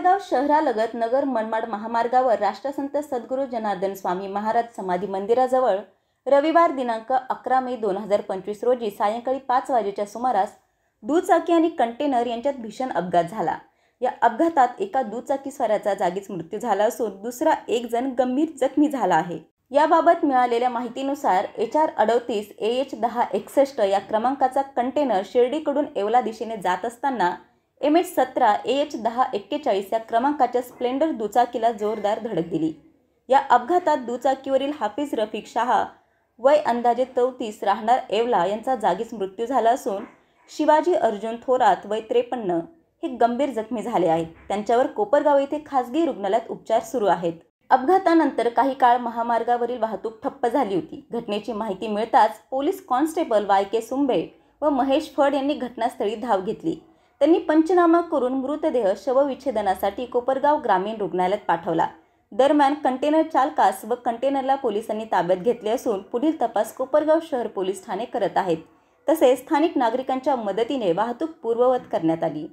कोपरगाव शहरालगत नगर मनमाड महामार्गावर राष्ट्रसंत सद्गुरू जनार्दन स्वामी महाराज समाधी मंदिराजवळ रविवार दिनांक 11 मे 2025 रोजी सायंकाळी 5 वाजेच्या सुमारास दुचाकी आणि कंटेनर यांच्यात भीषण अपघात झाला। या अपघातात एका दुचाकीस्वाराचा जागीच मृत्यू झाला असून दुसरा एक जण गंभीर जखमी झाला आहे। याबाबत मिळालेल्या माहितीनुसार HR 38 AH 1061 या क्रमांकाचा कंटेनर शिर्डीकडून येवला दिशेने जात असताना MH 17 AH 1041 या क्रमांकाच्या स्प्लेंडर दुचाकीला जोरदार धडक दिली। या अपघातात दुचाकीवरील हाफिज रफिक शाह वय अंदाजे 34 राहणार येवला यांचा जागीच मृत्यू झाला असून शिवाजी अर्जुन थोरात वय 53 हे गंभीर जखमी झाले आहेत। त्यांच्यावर कोपरगाव येथे खासगी रुग्णालयात उपचार सुरू आहेत। अपघातानंतर काही काळ महामार्गावरील वाहतूक ठप्प झाली होती। घटनेची माहिती मिळताच पोलीस कॉन्स्टेबल YK सुंबे व महेश फड यांनी घटनास्थळी धाव घेतली। त्यांनी पंचनामा करून मृतदेह शवविच्छेदनासाठी कोपरगाव ग्रामीण रुग्णालयात पाठवला। दरम्यान कंटेनर चालकास व कंटेनरला पोलिसांनी ताब्यात घेतले असून पुढील तपास कोपरगाव शहर पोलीस ठाणे करत आहेत। तसेच स्थानिक नागरिकांच्या मदतीने वाहतूक पूर्ववत करण्यात आली।